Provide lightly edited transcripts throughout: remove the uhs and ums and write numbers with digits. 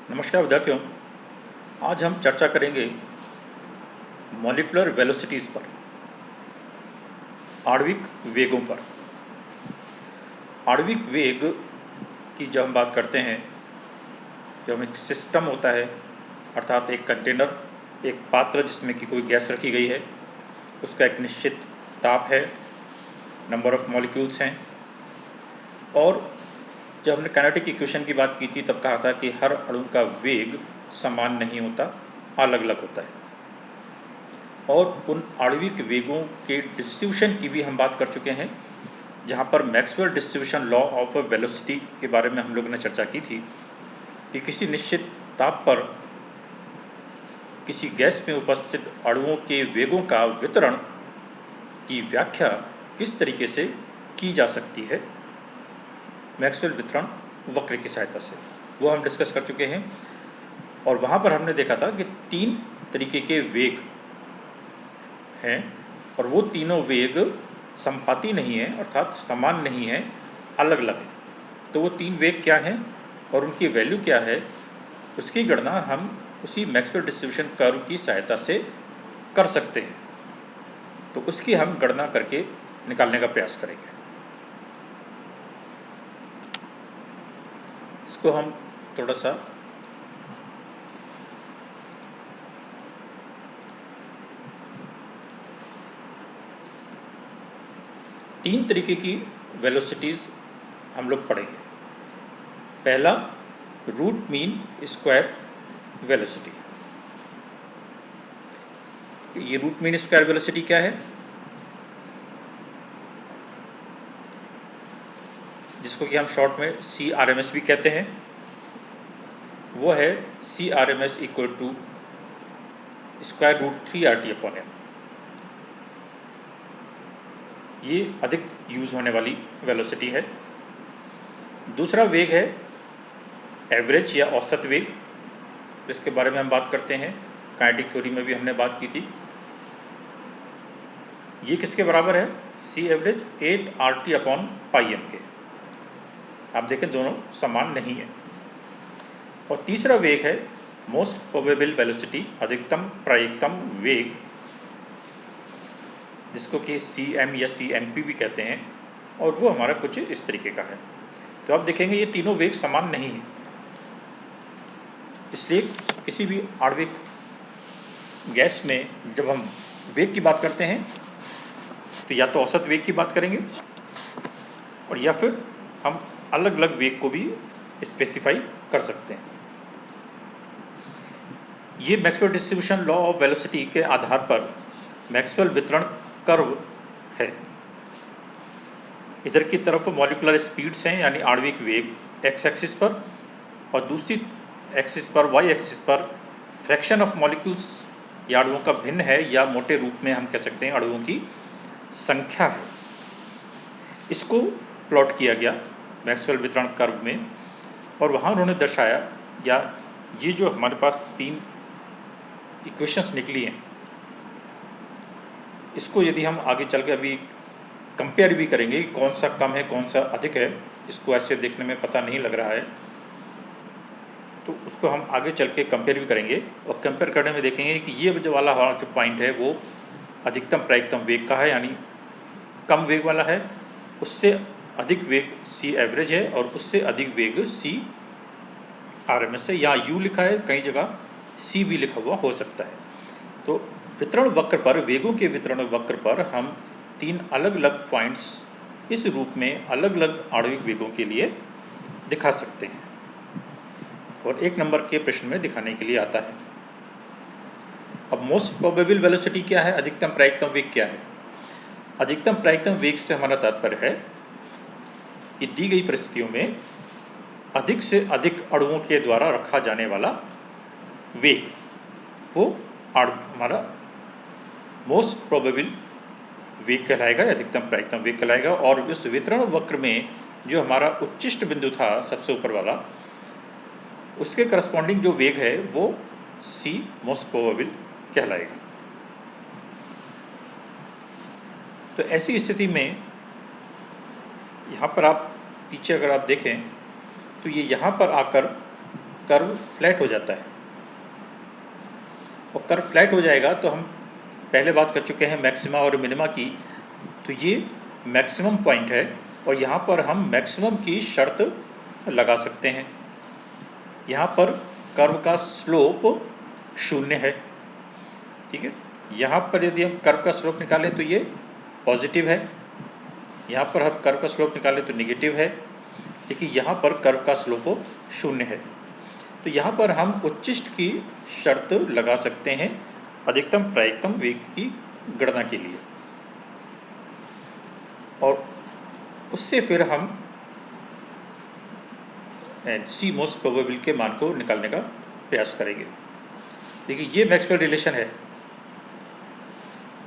नमस्कार विद्यार्थियों। आज हम चर्चा करेंगे मॉलिक्यूलर वेलोसिटीज़ पर, आणविक वेगों पर। आणविक वेग की जब हम बात करते हैं, जब एक सिस्टम होता है, अर्थात एक कंटेनर, एक पात्र जिसमें कि कोई गैस रखी गई है, उसका एक निश्चित ताप है, नंबर ऑफ मॉलिक्यूल्स हैं, और जब हमने काइनेटिक इक्वेशन की बात की थी तब कहा था कि हर अणु का वेग समान नहीं होता, अलग अलग होता है। और उन आणविक वेगों के डिस्ट्रीब्यूशन की भी हम बात कर चुके हैं, जहाँ पर Maxwell distribution law of velocity के बारे में हम लोगों ने चर्चा की थी कि किसी निश्चित ताप पर किसी गैस में उपस्थित अणुओं के वेगों का वितरण की व्याख्या किस तरीके से की जा सकती है मैक्सवेल वितरण वक्र की सहायता से, वो हम डिस्कस कर चुके हैं। और वहाँ पर हमने देखा था कि 3 तरीके के वेग हैं और वो तीनों वेग संपाती नहीं है, अर्थात समान नहीं है, अलग अलग है। तो वो 3 वेग क्या हैं और उनकी वैल्यू क्या है, उसकी गणना हम उसी मैक्सवेल डिस्ट्रीब्यूशन कर्व की सहायता से कर सकते हैं। तो उसकी हम गणना करके निकालने का प्रयास करेंगे। इसको हम थोड़ा सा तीन तरीके की वेलोसिटीज हम लोग पढ़ेंगे। पहला, रूट मीन स्क्वायर वेलोसिटी। ये रूट मीन स्क्वायर वेलोसिटी क्या है, जिसको कि हम शॉर्ट में CRMS भी कहते हैं। वो है CRMS equal to square root 3RT/m। ये अधिक यूज होने वाली वेलोसिटी है। दूसरा वेग है एवरेज या औसत वेग, जिसके बारे में हम बात करते हैं, काइनेटिक थ्योरी में भी हमने बात की थी। ये किसके बराबर है, C एवरेज 8RT/m के। आप देखें दोनों समान नहीं है। और तीसरा वेग है मोस्ट प्रोबेबल वेलोसिटी, अधिकतम प्रायिकतम वेग, जिसको कि CM या CMP भी कहते हैं, और वो हमारा कुछ इस तरीके का है। तो आप देखेंगे ये तीनों वेग समान नहीं है, इसलिए किसी भी आणविक गैस में जब हम वेग की बात करते हैं तो या तो औसत वेग की बात करेंगे और या फिर हम अलग अलग वेग को भी स्पेसिफाई कर सकते हैं। ये Maxwell distribution law of velocity के आधार पर मैक्सवेल वितरण कर्व है। इधर की तरफ मॉलिक्यूलर स्पीड्स हैं, यानी आणविक वेग एक्स एक्सिस पर, और दूसरी एक्सिस पर, वाई एक्सिस पर, फ्रैक्शन ऑफ मॉलिक्यूल्स या अणुओं का भिन्न है, या मोटे रूप में हम कह सकते हैं अणुओं की संख्या है। इसको प्लॉट किया गया मैक्सवेल वितरण कर्व में, और वहाँ उन्होंने दर्शाया, या ये जो हमारे पास 3 इक्वेशंस निकली हैं, इसको यदि हम आगे चल के अभी कंपेयर भी करेंगे, कौन सा कम है कौन सा अधिक है, इसको ऐसे देखने में पता नहीं लग रहा है, तो उसको हम आगे चल के कंपेयर भी करेंगे। और कंपेयर करने में देखेंगे कि ये जो वाला हमारा जो पॉइंट है वो अधिकतम प्रायिकतम वेग का है, यानी कम वेग वाला है। उससे अधिक वेग C एवरेज है, और उससे अधिक वेग CRMS है। यहाँ U लिखा है, कई जगह C भी लिखा हुआ हो सकता है। तो वितरण वक्र पर, वेगों के वितरण वक्र पर हम 3 अलग अलग पॉइंट्स इस रूप में अलग अलग आणविक वेगों के लिए दिखा सकते हैं, और 1 नंबर के प्रश्न में दिखाने के लिए आता है। अब मोस्ट प्रोबेबल वेलोसिटी क्या है, अधिकतम प्रायिकतम वेग क्या है। अधिकतम प्रायिकतम वेग से हमारा तात्पर्य है कि दी गई परिस्थितियों में अधिक से अधिक अणुओं के द्वारा रखा जाने वाला वेग, वो हमारा मोस्ट प्रोबेबल वेग कहलाएगा, अधिकतम प्रायिकतम वेग कहलाएगा। और इस वितरण वक्र में जो हमारा उच्चिष्ट बिंदु था, सबसे ऊपर वाला, उसके करस्पॉन्डिंग जो वेग है वो C मोस्ट प्रोबेबल कहलाएगा। तो ऐसी स्थिति में यहाँ पर आप पीछे अगर आप देखें तो ये यहाँ पर आकर कर्व फ्लैट हो जाता है। और कर्व फ्लैट हो जाएगा तो हम पहले बात कर चुके हैं मैक्सिमा और मिनिमा की, तो ये मैक्सिमम पॉइंट है और यहाँ पर हम मैक्सिमम की शर्त लगा सकते हैं। यहाँ पर कर्व का स्लोप 0 है, ठीक है। यहाँ पर यदि हम कर्व का स्लोप निकालें तो ये पॉजिटिव है, यहाँ पर हम कर्व का स्लोप निकालें तो निगेटिव है, लेकिन यहाँ पर कर्व का स्लोप 0 है। तो यहाँ पर हम उच्चिष्ट की शर्त लगा सकते हैं अधिकतम प्रायिकतम वेग की गणना के लिए, और उससे फिर हम सी मोस्ट प्रोबेबल के मान को निकालने का प्रयास करेंगे। देखिए ये मैक्सवेल रिलेशन है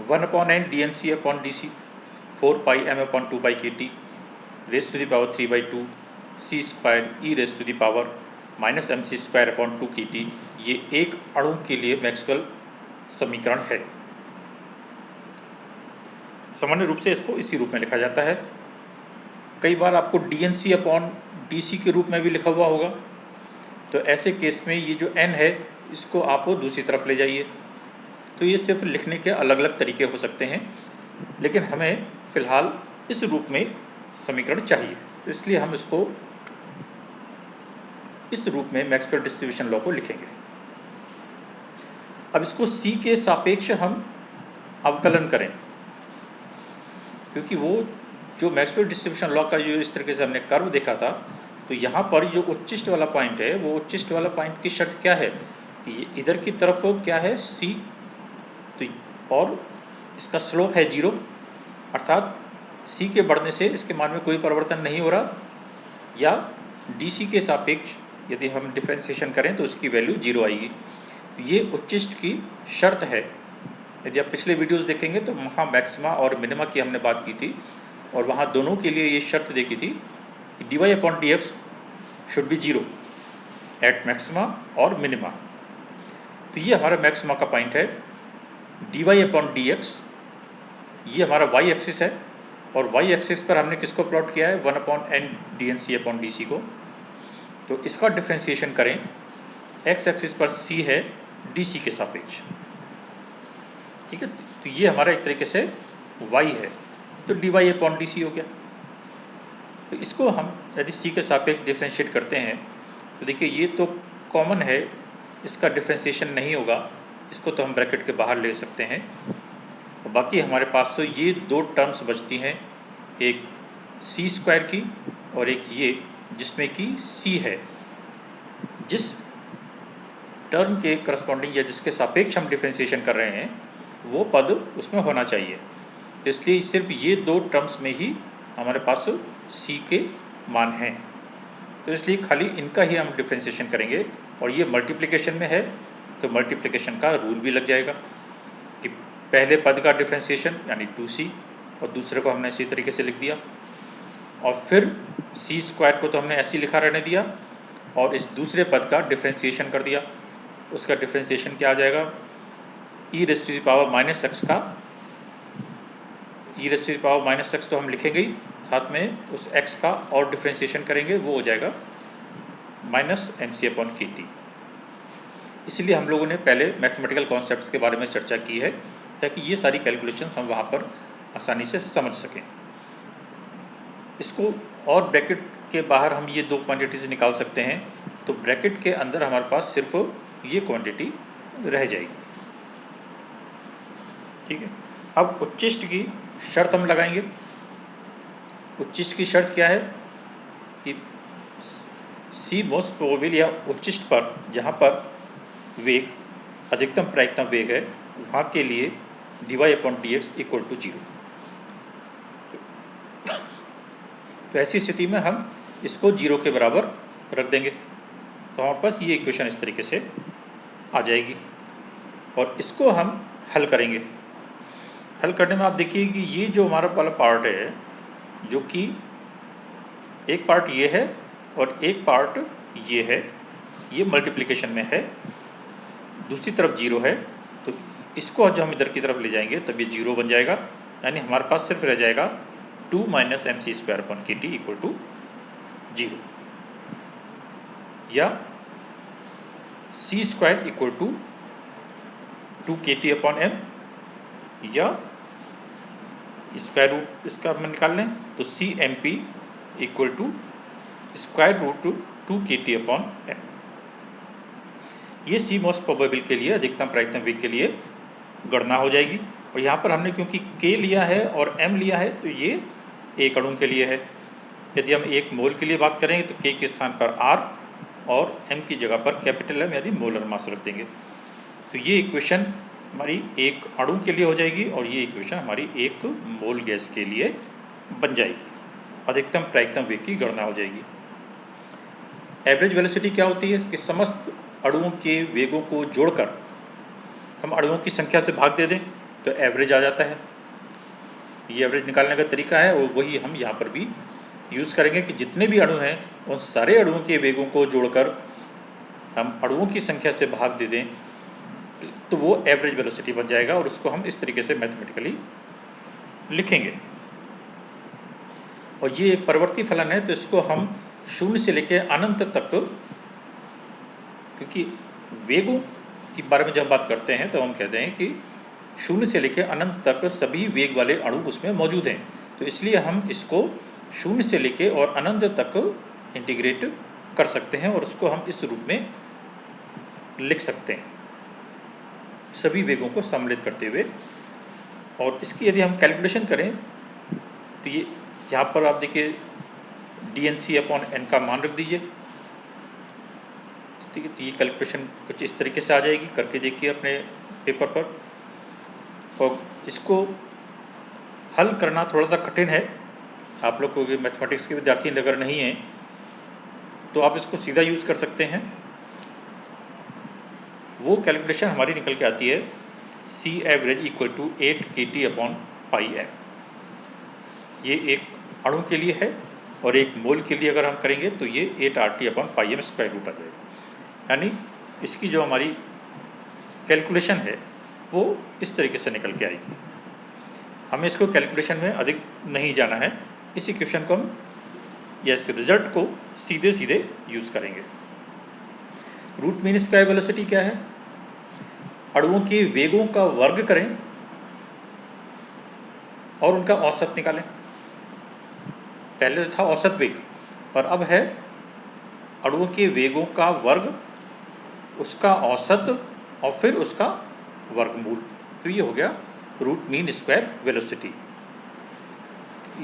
1/n dnc/dc 4πm/2πkt raised to the power 3/2 c square e raised to the power -mc²/2kt। ये एक अणु के लिए मैक्सवेल समीकरण है। सामान्य रूप से इसको इसी रूप में लिखा जाता है। कई बार आपको dnc/dc के रूप में भी लिखा हुआ होगा, तो ऐसे केस में ये जो n है इसको आप दूसरी तरफ ले जाइए। तो ये सिर्फ लिखने के अलग अलग तरीके हो सकते हैं, लेकिन हमें फिलहाल इस रूप में समीकरण चाहिए, तो इसलिए हम इसको इस रूप में मैक्सवेल डिस्ट्रीब्यूशन लॉ को लिखेंगे। अब इसको c के सापेक्ष हम अवकलन करें, क्योंकि वो जो मैक्सवेल डिस्ट्रीब्यूशन लॉ का जो इस तरीके से हमने कर्व देखा था, तो यहाँ पर जो उच्चिष्ट वाला पॉइंट है, वो उच्चिष्ट वाला पॉइंट की शर्त क्या है कि इधर की तरफ क्या है c, तो और इसका स्लोप है 0, अर्थात c के बढ़ने से इसके मान में कोई परिवर्तन नहीं हो रहा, या dc के सापेक्ष यदि हम डिफरेंशिएशन करें तो उसकी वैल्यू 0 आएगी। ये उच्चिष्ट की शर्त है। यदि आप पिछले वीडियोस देखेंगे तो वहाँ मैक्सिमा और मिनिमा की हमने बात की थी, और वहाँ दोनों के लिए ये शर्त देखी थी कि dy/dx should be 0 at maxima और मिनिमा। तो ये हमारा मैक्सिमा का पॉइंट है। dy/dx ये हमारा y एक्सिस है, और y एक्सिस पर हमने किसको प्लॉट किया है 1/n dnc/dc को। तो इसका डिफरेंशिएशन करें, x एक्सिस पर c है dc के सापेक्ष, ठीक है। तो ये हमारा एक तरीके से y है, तो dy/dc हो गया। तो इसको हम यदि c के सापेक्ष डिफरेंशिएट करते हैं तो देखिए ये तो कॉमन है, इसका डिफरेंशिएशन नहीं होगा, इसको तो हम ब्रैकेट के बाहर ले सकते हैं। तो बाकी हमारे पास तो ये दो टर्म्स बचती हैं, एक c² की और एक ये जिसमें कि c है। जिस टर्म के करस्पॉन्डिंग या जिसके सापेक्ष हम डिफरेंशिएशन कर रहे हैं वो पद उसमें होना चाहिए, तो इसलिए सिर्फ ये दो टर्म्स में ही हमारे पास c के मान हैं, तो इसलिए खाली इनका ही हम डिफरेंशिएशन करेंगे। और ये मल्टीप्लिकेशन में है तो मल्टीप्लिकेशन का रूल भी लग जाएगा कि पहले पद का डिफरेंशिएशन यानी 2c, और दूसरे को हमने इसी तरीके से लिख दिया, और फिर c² को तो हमने ऐसे ही लिखा रहने दिया, और इस दूसरे पद का डिफरेंशिएशन कर दिया। उसका डिफरेंशिएशन क्या आ जाएगा, e raised to the power -x का e raised to the power -x तो हम लिखेंगे ही, साथ में उस x का और डिफरेंशिएशन करेंगे, वो हो जाएगा -mc/kt। इसलिए हम लोगों ने पहले मैथमेटिकल कॉन्सेप्ट्स के बारे में चर्चा की है, ताकि ये सारी कैलकुलेशंस हम वहाँ पर आसानी से समझ सकें। इसको और ब्रैकेट के बाहर हम ये दो क्वांटिटीज निकाल सकते हैं, तो ब्रैकेट के अंदर हमारे पास सिर्फ ये क्वांटिटी रह जाएगी, ठीक है। अब उच्चिष्ट की शर्त हम लगाएंगे। उच्चिष्ट की शर्त क्या है कि सी मोस्ट प्रोबेबल या उच्चिष्ट पर जहाँ पर वेग अधिकतम प्रायिकतम वेग है वहाँ के लिए dy/dx = 0। तो ऐसी स्थिति में हम इसको 0 के बराबर रख देंगे, तो हमारे पास ये इक्वेशन इस तरीके से आ जाएगी, और इसको हम हल करेंगे। हल करने में आप देखिए कि ये जो हमारा वाला पार्ट है, जो कि एक पार्ट ये है और एक पार्ट ये है, ये मल्टीप्लिकेशन में है, दूसरी तरफ 0 है, तो इसको जब हम इधर की तरफ ले जाएंगे तब ये 0 बन जाएगा, यानी हमारे पास सिर्फ रह जाएगा 2 - mc²/kt = 0, या C square equal to 2kT upon m, या स्क्वायर रूट इसका हम निकाल लें तो C M P equal to square root 2kT upon m। ये सी मोस्ट प्रोबेबल के लिए, अधिकतम प्रायिकतम वेग के लिए गणना हो जाएगी। और यहाँ पर हमने क्योंकि k लिया है और m लिया है तो ये एक अणु के लिए है। यदि हम एक मोल के लिए बात करेंगे तो k के स्थान पर r और m की जगह पर कैपिटल M यानी मोलर मास रख देंगे। तो ये इक्वेशन हमारी एक अणु के लिए हो जाएगी और ये इक्वेशन हमारी एक मोल गैस के लिए बन जाएगी। अधिकतम प्रायिकतम वेग की गणना हो जाएगी। एवरेज वेलोसिटी क्या होती है कि समस्त अणुओं के वेगों को जोड़कर हम अणुओं की संख्या से भाग दे दें तो एवरेज आ जाता है। ये एवरेज निकालने का तरीका है और वही हम यहाँ पर भी यूज़ करेंगे कि जितने भी अणु हैं उन सारे अणुओं के वेगों को जोड़कर हम अणुओं की संख्या से भाग दे दें तो वो एवरेज वेलोसिटी बन जाएगा और उसको हम इस तरीके से मैथमेटिकली लिखेंगे। और ये एक परिवर्ती फलन है तो इसको हम शून्य से लेकर अनंत तक, क्योंकि वेगों के बारे में जब बात करते हैं तो हम कहते हैं कि शून्य से लेकर अनंत तक सभी वेग वाले अणु उसमें मौजूद हैं, तो इसलिए हम इसको शून्य से लेकर और अनंत तक इंटीग्रेट कर सकते हैं और उसको हम इस रूप में लिख सकते हैं सभी वेगों को सम्मिलित करते हुए। और इसकी यदि हम कैलकुलेशन करें तो ये यहाँ पर आप देखिए dnc अपॉन n का मान रख दीजिए, ठीक है। तो ये कैलकुलेशन कुछ इस तरीके से आ जाएगी, करके देखिए अपने पेपर पर। और इसको हल करना थोड़ा सा कठिन है, आप लोग को मैथमेटिक्स के विद्यार्थी अगर नहीं हैं तो आप इसको सीधा यूज़ कर सकते हैं। वो कैलकुलेशन हमारी निकल के आती है C average equal to 8kT upon pi m। ये एक अणु के लिए है और एक मोल के लिए अगर हम करेंगे तो ये 8RT upon pi m square root आ जाएगा। यानी इसकी जो हमारी कैलकुलेशन है वो इस तरीके से निकल के आएगी। हमें इसको कैलकुलेशन में अधिक नहीं जाना है, इस इक्वेशन को हम या इस रिजल्ट को सीधे सीधे यूज़ करेंगे। रूट मीन स्क्वायर वेलोसिटी क्या है? अणुओं के वेगों का वर्ग करें और उनका औसत निकालें। पहले तो था औसत वेग और अब है अणुओं के वेगों का वर्ग, उसका औसत और फिर उसका वर्गमूल। तो ये हो गया रूट मीन स्क्वायर वेलोसिटी।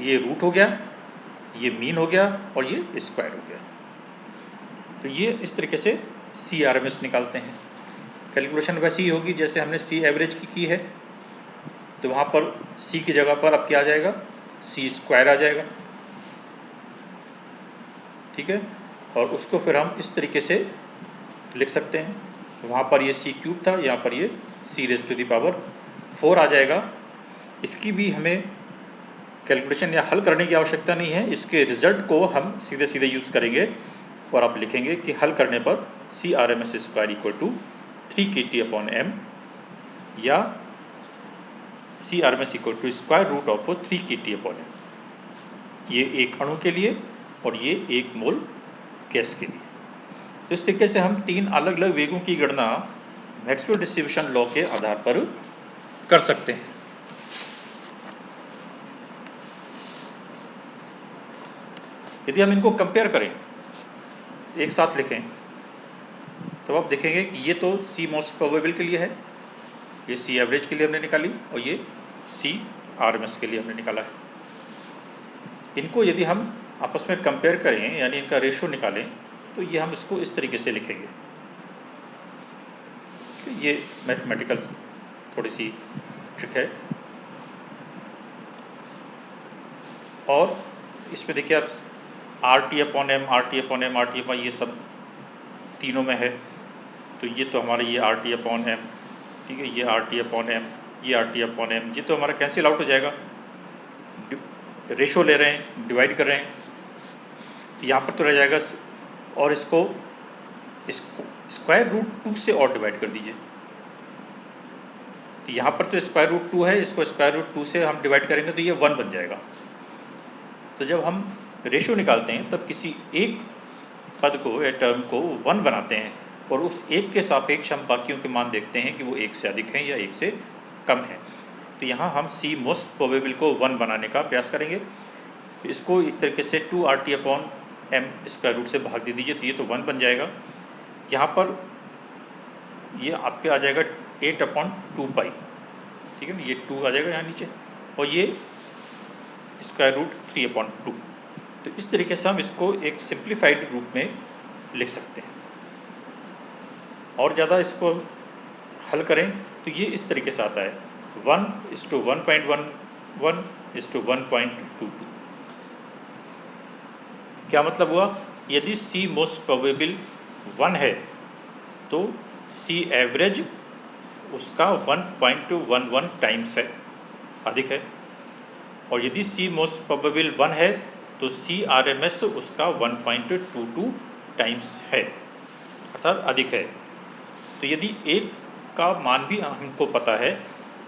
ये रूट हो गया, ये मीन हो गया और ये स्क्वायर हो गया। तो ये इस तरीके से CRMS निकालते हैं। कैलकुलेशन वैसी ही होगी जैसे हमने C एवरेज की है, तो वहाँ पर C की जगह पर अब क्या आ जाएगा, C स्क्वायर आ जाएगा, ठीक है। और उसको फिर हम इस तरीके से लिख सकते हैं, वहाँ पर ये C क्यूब था, यहाँ पर ये C raise to the power 4 आ जाएगा। इसकी भी हमें कैलकुलेशन या हल करने की आवश्यकता नहीं है, इसके रिजल्ट को हम सीधे सीधे यूज़ करेंगे और आप लिखेंगे कि हल करने पर CRMS square equal to 3kT upon m या CRMS equal to square root of 3kT upon m। ये एक अणु के लिए और ये एक मोल गैस के लिए। तो इस तरीके से हम तीन अलग अलग वेगों की गणना मैक्सवेल डिस्ट्रीब्यूशन लॉ के आधार पर कर सकते हैं। यदि हम इनको कंपेयर करें, एक साथ लिखें, तो आप देखेंगे कि ये तो C मोस्ट प्रोबेबल के लिए है, ये C एवरेज के लिए हमने निकाली और ये CRMS के लिए हमने निकाला है। इनको यदि हम आपस में कंपेयर करें यानी इनका रेशो निकालें तो ये हम इसको इस तरीके से लिखेंगे। ये मैथमेटिकल थोड़ी सी ट्रिक है। और इसमें देखिए आप RT upon M, RT upon M, RT upon ये सब तीनों में है, तो ये तो हमारा ये RT अपॉन M, ठीक है, ये RT अपॉन M, ये RT अपॉन M, ये तो हमारा कैंसिल आउट हो जाएगा। रेशो ले रहे हैं, डिवाइड कर रहे हैं, यहाँ पर तो रह जाएगा और इसको स्क्वायर रूट 2 से और डिवाइड कर दीजिए। तो यहाँ पर तो स्क्वायर रूट 2 है, इसको स्क्वायर रूट 2 से हम डिवाइड करेंगे तो ये 1 बन जाएगा। तो जब हम रेशो निकालते हैं तब किसी एक पद को या टर्म को 1 बनाते हैं और उस एक के सापेक्ष हम बाकियों के मान देखते हैं कि वो एक से अधिक हैं या एक से कम है। तो यहाँ हम सी मोस्ट प्रोबेबल को 1 बनाने का प्रयास करेंगे। तो इसको एक तरीके से 2RT/m स्क्वायर रूट से भाग दे दीजिए, तो ये तो 1 बन जाएगा। यहाँ पर ये आपके आ जाएगा 8/2 पाई, ठीक है ना, ये 2 आ जाएगा यहाँ नीचे, और ये स्क्वायर रूट 3/2। तो इस तरीके से हम इसको एक सिंप्लीफाइड रूप में लिख सकते हैं। और ज़्यादा इसको हल करें तो ये इस तरीके से आता है 1:1.11:1:1.22। क्या मतलब हुआ? यदि C मोस्ट प्रोबेबल 1 है तो C एवरेज उसका 1.11 टाइम्स है, अधिक है। और यदि C मोस्ट प्रोबेबल 1 है तो C RMS उसका 1.22 टाइम्स है, अर्थात अधिक है। तो यदि एक का मान भी हमको पता है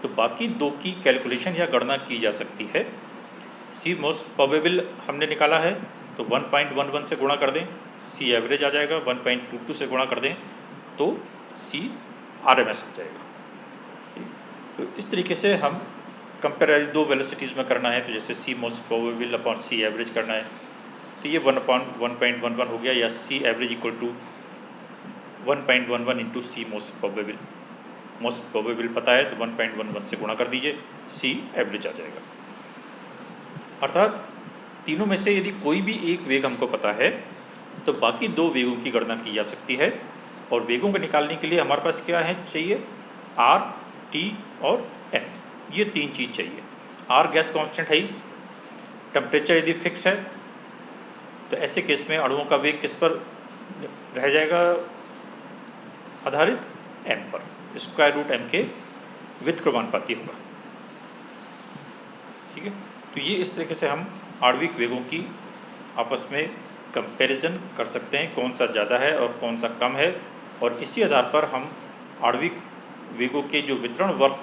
तो बाकी दो की कैलकुलेशन या गणना की जा सकती है। C मोस्ट प्रोबेबल हमने निकाला है तो 1.11 से गुणा कर दें, C एवरेज आ जाएगा, 1.22 से गुणा कर दें तो C RMS आ जाएगा। तो इस तरीके से हम कंपेयर दो वेलोसिटीज़ में करना है, तो जैसे C most probable upon C average करना है तो ये 1/1.11 हो गया, या C average equal to 1.11 into C most probable पता है तो 1.11 से गुणा कर दीजिए, C एवरेज आ जाएगा। अर्थात तीनों में से यदि कोई भी एक वेग हमको पता है तो बाकी दो वेगों की गणना की जा सकती है। और वेगों को निकालने के लिए हमारे पास क्या है चाहिए? R, T और M, ये तीन चीज़ चाहिए। R गैस कांस्टेंट है ही, टेम्परेचर यदि फिक्स है तो ऐसे केस में अणुओं का वेग किस पर रह जाएगा आधारित? M पर, स्क्वायर रूट M के व्युत्क्रमानुपाती होगा, ठीक है। तो ये इस तरीके से हम आणविक वेगों की आपस में कंपैरिजन कर सकते हैं, कौन सा ज़्यादा है और कौन सा कम है। और इसी आधार पर हम आणविक वेगों के जो वितरण वक्र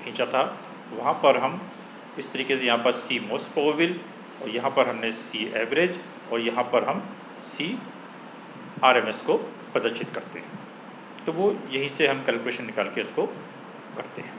खींचा था वहाँ पर हम इस तरीके से यहाँ पर C मोस्ट प्रोबेबल और यहाँ पर हमने C एवरेज और यहाँ पर हम C RMS को प्रदर्शित करते हैं। तो वो यहीं से हम कैलकुलेशन निकाल के उसको करते हैं।